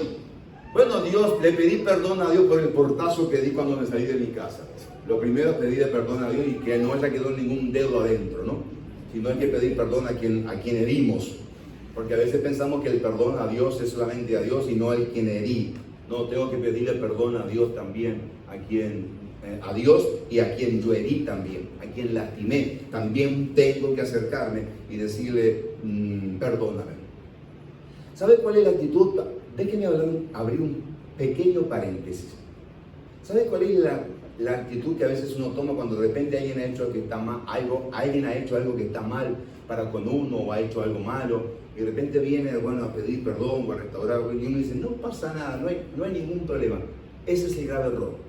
Bueno, Dios, le pedí perdón a Dios por el portazo que di cuando me salí de mi casa. Lo primero es pedirle perdón a Dios y que no haya quedado ningún dedo adentro, ¿no? Sino hay que pedir perdón a quien herimos. Porque a veces pensamos que el perdón a Dios es solamente a Dios y no al quien herí. No, tengo que pedirle perdón a Dios también, a Dios y a quien yo herí también, a quien lastimé. También tengo que acercarme y decirle, perdóname. ¿Sabe cuál es la actitud? Déjenme abrir un pequeño paréntesis. ¿Sabe cuál es la actitud que a veces uno toma cuando de repente alguien ha hecho algo que está mal, alguien ha hecho algo que está mal para con uno o ha hecho algo malo? Y de repente viene, bueno, a pedir perdón o a restaurar, y uno dice, no pasa nada, no hay ningún problema. Ese es el grave error.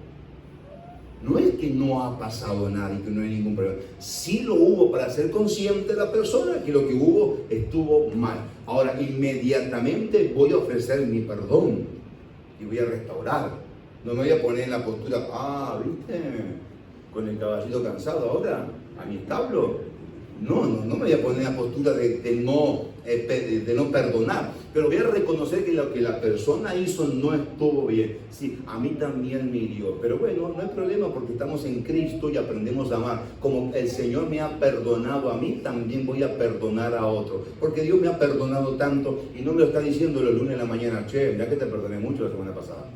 No es que no ha pasado nada y que no hay ningún problema. Sí lo hubo para ser consciente la persona que lo que hubo estuvo mal. Ahora, inmediatamente voy a ofrecer mi perdón y voy a restaurar. No me voy a poner en la postura, ¿viste? Con el caballito cansado ahora, a mi establo. No me voy a poner en la postura de no perdonar, pero voy a reconocer que lo que la persona hizo no estuvo bien. Sí, a mí también me hirió, pero bueno, no hay problema porque estamos en Cristo y aprendemos a amar. Como el Señor me ha perdonado a mí, también voy a perdonar a otro, porque Dios me ha perdonado tanto y no me lo está diciendo los lunes en la mañana, che, ya que te perdoné mucho la semana pasada.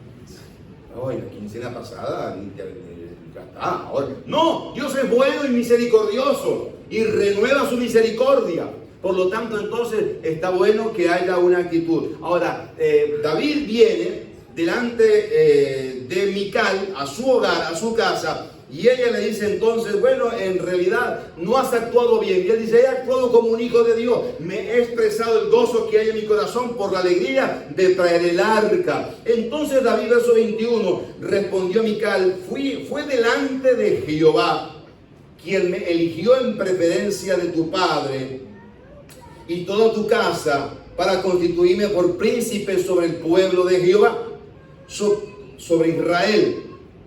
Ay, la quincena pasada, ya está, ahora. No, Dios es bueno y misericordioso y renueva su misericordia. Por lo tanto, entonces está bueno que haya una actitud. Ahora, David viene delante de Mical a su hogar, a su casa, y ella le dice entonces, bueno, en realidad no has actuado bien. Y él dice, he actuado como un hijo de Dios, me he expresado el gozo que hay en mi corazón por la alegría de traer el arca. Entonces David, verso 21, respondió Mical, fue delante de Jehová, quien me eligió en preferencia de tu padre y toda tu casa para constituirme por príncipe sobre el pueblo de Jehová, sobre Israel.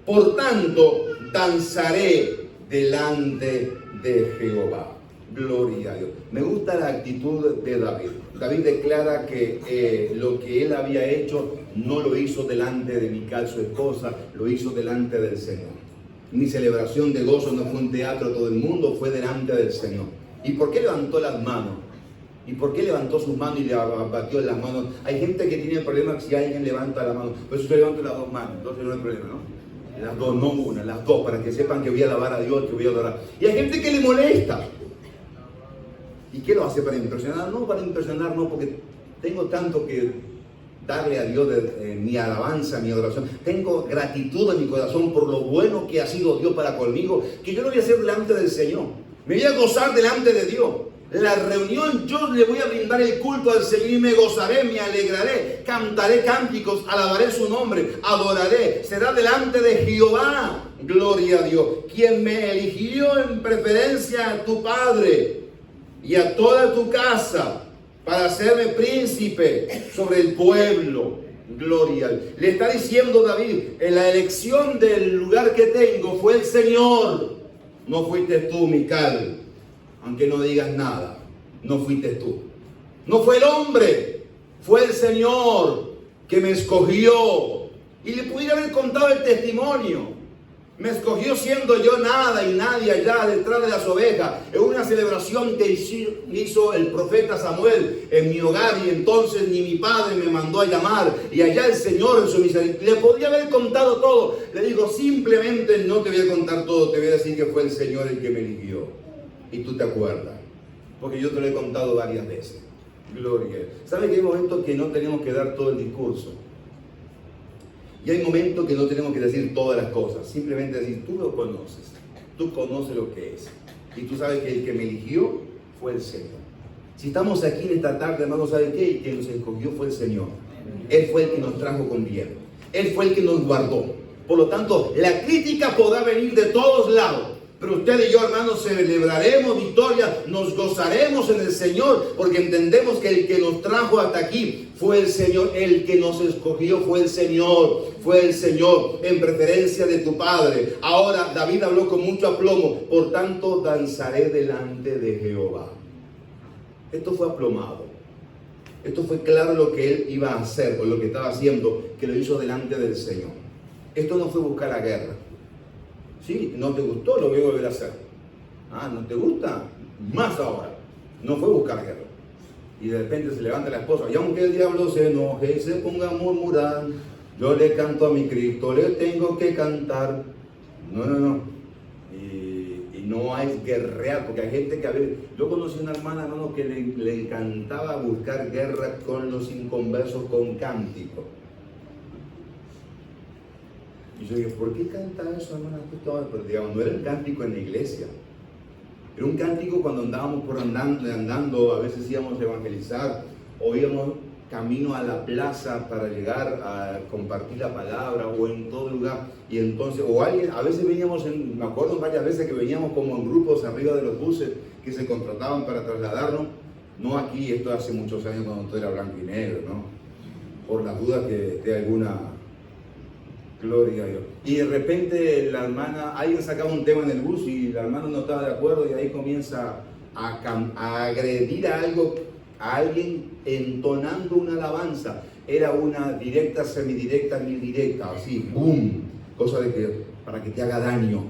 Por tanto, danzaré delante de Jehová. Gloria a Dios. Me gusta la actitud de David. David declara que lo que él había hecho no lo hizo delante de Mical, su esposa, lo hizo delante del Señor. Mi celebración de gozo no fue un teatro todo el mundo, fue delante del Señor. ¿Y por qué levantó las manos? ¿Y por qué levantó sus manos y le batió en las manos? Hay gente que tiene problemas si alguien levanta la mano. Pues yo levanto las dos manos, entonces no hay problema, ¿no? Las dos, no una, las dos, para que sepan que voy a alabar a Dios, que voy a adorar. Y hay gente que le molesta. ¿Y qué lo hace para impresionar? No, para impresionar no, porque tengo tanto que darle a Dios mi alabanza, mi adoración. Tengo gratitud en mi corazón por lo bueno que ha sido Dios para conmigo, que yo lo voy a hacer delante del Señor. Me voy a gozar delante de Dios. La reunión, yo le voy a brindar el culto al Señor y me gozaré, me alegraré, cantaré cánticos, alabaré su nombre, adoraré. Será delante de Jehová, gloria a Dios, quien me eligió en preferencia a tu padre y a toda tu casa para hacerme príncipe sobre el pueblo. Gloria a Dios. Le está diciendo David, en la elección del lugar que tengo fue el Señor, no fuiste tú, Mical. Aunque no digas nada, no fuiste tú. No fue el hombre, fue el Señor que me escogió. Y le pudiera haber contado el testimonio. Me escogió siendo yo nada y nadie allá detrás de las ovejas. En una celebración que hizo el profeta Samuel en mi hogar. Y entonces ni mi padre me mandó a llamar. Y allá el Señor en su misericordia. Le podría haber contado todo. Le digo, simplemente no te voy a contar todo. Te voy a decir que fue el Señor el que me eligió. Y tú te acuerdas, porque yo te lo he contado varias veces. Gloria. ¿Sabe que hay momentos que no tenemos que dar todo el discurso? Y hay momentos que no tenemos que decir todas las cosas. Simplemente decir, tú lo conoces. Tú conoces lo que es. Y tú sabes que el que me eligió fue el Señor. Si estamos aquí en esta tarde, hermano, ¿sabe qué? El que nos escogió fue el Señor. Él fue el que nos trajo con bien. Él fue el que nos guardó. Por lo tanto, la crítica podrá venir de todos lados. Pero usted y yo, hermanos, celebraremos victoria, nos gozaremos en el Señor, porque entendemos que el que nos trajo hasta aquí fue el Señor, el que nos escogió fue el Señor, en preferencia de tu Padre. Ahora, David habló con mucho aplomo, por tanto, danzaré delante de Jehová. Esto fue aplomado. Esto fue claro lo que él iba a hacer o lo que estaba haciendo, que lo hizo delante del Señor. Esto no fue buscar la guerra. Sí, no te gustó, lo voy a volver a hacer. Ah, ¿no te gusta? Más ahora. No fue buscar guerra. Y de repente se levanta la esposa, y aunque el diablo se enoje y se ponga a murmurar, yo le canto a mi Cristo, le tengo que cantar. No. Y no hay guerrear, porque hay gente que a ver, yo conocí una hermana, hermano, que le encantaba buscar guerra con los inconversos con cántico. Y yo dije, ¿por qué canta eso, hermana? Pero digamos, no era un cántico en la iglesia. Era un cántico cuando andábamos por andando, a veces íbamos a evangelizar o íbamos camino a la plaza para llegar a compartir la palabra o en todo lugar. Y entonces, o alguien, a veces veníamos, me acuerdo varias veces que veníamos como en grupos arriba de los buses que se contrataban para trasladarnos. No aquí, esto hace muchos años cuando todo era blanco y negro, ¿no? Por las dudas que esté alguna... Gloria a Dios. Y de repente la hermana, alguien sacaba un tema en el bus y la hermana no estaba de acuerdo y ahí comienza a agredir a alguien entonando una alabanza. Era una directa, semidirecta, indirecta, así, boom, cosa de que para que te haga daño.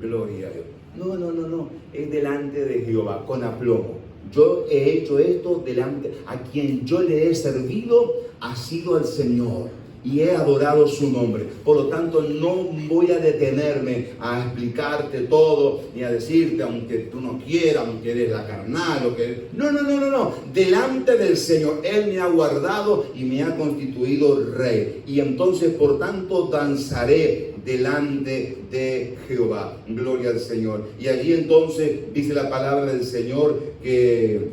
Gloria a Dios. No, es delante de Jehová, con aplomo. Yo he hecho esto delante, a quien yo le he servido ha sido el Señor. Y he adorado su nombre. Por lo tanto, no voy a detenerme a explicarte todo, ni a decirte, aunque tú no quieras, aunque eres la carnal, o que... No. Delante del Señor, Él me ha guardado y me ha constituido rey. Y entonces, por tanto, danzaré delante de Jehová. Gloria al Señor. Y allí entonces dice la palabra del Señor que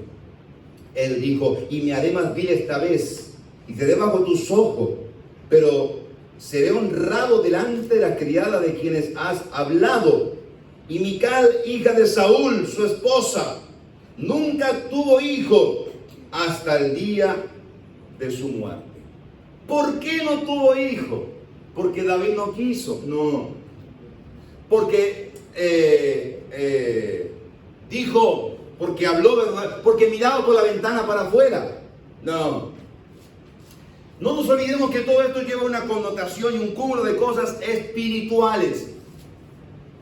Él dijo, y me haré más vil esta vez, y te dé bajo tus ojos, pero seré honrado delante de la criada de quienes has hablado. Y Mical, hija de Saúl, su esposa, nunca tuvo hijo hasta el día de su muerte. ¿Por qué no tuvo hijo? Porque David no quiso. No. Porque dijo, porque habló, ¿verdad? Porque miraba por la ventana para afuera. No. No nos olvidemos que todo esto lleva una connotación y un cúmulo de cosas espirituales.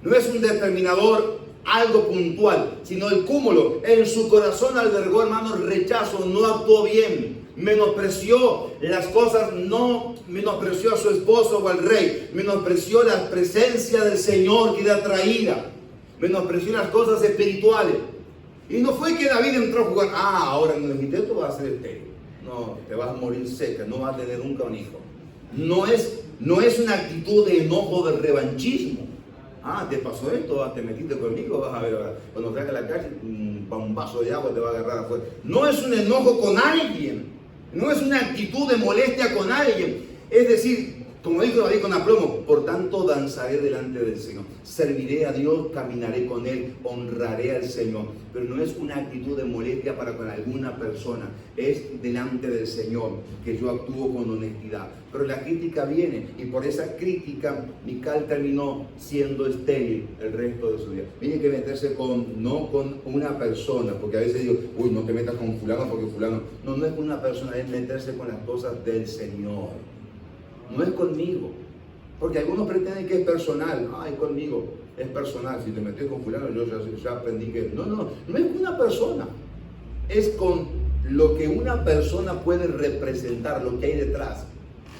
No es un determinador, algo puntual, sino el cúmulo. En su corazón albergó, hermanos, rechazo, no actuó bien, menospreció las cosas, no menospreció a su esposo o al rey, menospreció la presencia del Señor que era traída, menospreció las cosas espirituales. Y no fue que David entró a jugar, ahora en el invento va a ser estéril. No, te vas a morir seca, no vas a tener nunca un hijo. No es una actitud de enojo, de revanchismo. Te pasó esto, te metiste conmigo, vas a ver, cuando salgas a la calle, un vaso de agua te va a agarrar afuera. No es un enojo con alguien, no es una actitud de molestia con alguien. Es decir, como dijo David con aplomo, por tanto danzaré delante del Señor, serviré a Dios, caminaré con Él, honraré al Señor. Pero no es una actitud de molestia para con alguna persona, es delante del Señor que yo actúo con honestidad. Pero la crítica viene y por esa crítica Mical terminó siendo estéril el resto de su vida. Tiene que meterse no con una persona, porque a veces digo, no te metas con fulano porque fulano. No es con una persona, es meterse con las cosas del Señor. No es conmigo, porque algunos pretenden que es personal. Es conmigo, es personal. Si te metes con fulano, yo ya aprendí que... No es con una persona. Es con lo que una persona puede representar, lo que hay detrás.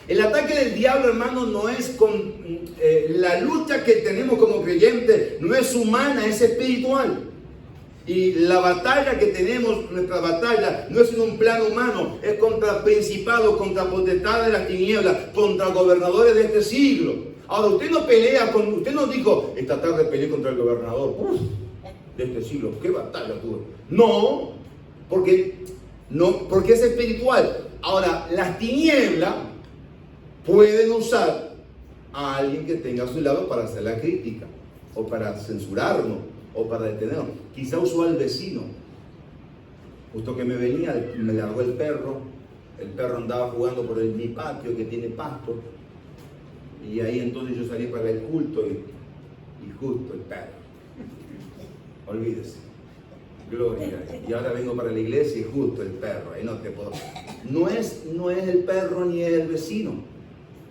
El ataque del diablo, hermano, no es con... la lucha que tenemos como creyentes no es humana, es espiritual. Y la batalla que tenemos, nuestra batalla, no es en un plano humano, es contra principados, contra potestades de las tinieblas, contra gobernadores de este siglo. Ahora, usted no pelea con, usted no dijo, esta tarde peleé contra el gobernador de este siglo, ¿qué batalla tuve? No, porque es espiritual. Ahora, las tinieblas pueden usar a alguien que tenga a su lado para hacer la crítica, o para censurarnos, o para detenernos. Quizá usó al vecino. Justo que me venía, me largó el perro andaba jugando por mi patio que tiene pasto, y ahí entonces yo salí para el culto y justo el perro. Olvídese. Gloria. Y ahora vengo para la iglesia y justo el perro, ahí no te puedo. No es el perro ni es el vecino.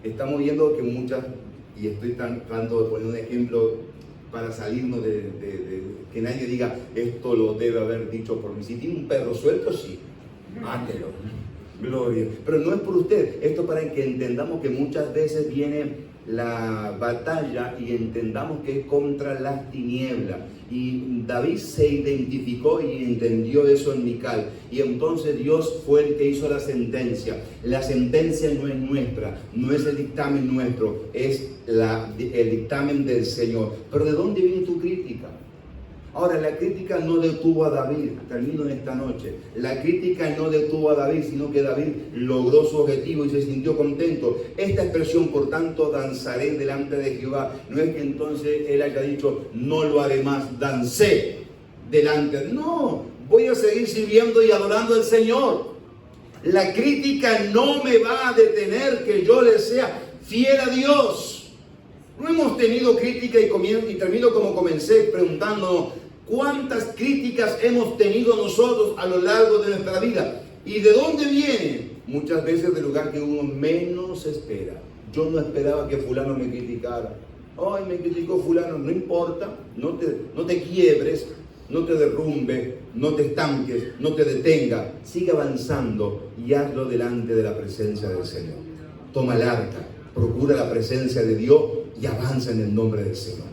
Estamos viendo que muchas, y estoy tratando de poner un ejemplo para salirnos de que nadie diga, esto lo debe haber dicho por mí. Si tiene un perro suelto, sí, mátelo. Gloria. Pero no es por usted, esto para que entendamos que muchas veces viene la batalla y entendamos que es contra las tinieblas. Y David se identificó y entendió eso en Mical. Y entonces Dios fue el que hizo la sentencia. La sentencia no es nuestra, no es el dictamen nuestro, es el dictamen del Señor. Pero ¿de dónde viene tu crítica? Ahora, la crítica no detuvo a David, termino en esta noche. La crítica no detuvo a David, sino que David logró su objetivo y se sintió contento. Esta expresión, por tanto, danzaré delante de Jehová, no es que entonces él haya dicho, no lo haré más, dancé delante. No, voy a seguir sirviendo y adorando al Señor. La crítica no me va a detener que yo le sea fiel a Dios. No hemos tenido crítica y termino como comencé preguntándonos cuántas críticas hemos tenido nosotros a lo largo de nuestra vida. ¿Y de dónde viene? Muchas veces del lugar que uno menos espera. Yo no esperaba que fulano me criticara. Ay, me criticó fulano, no importa, no te quiebres, no te derrumbe, no te estanques, no te detenga. Sigue avanzando y hazlo delante de la presencia del Señor. Toma el arca, procura la presencia de Dios y avanza en el nombre del Señor.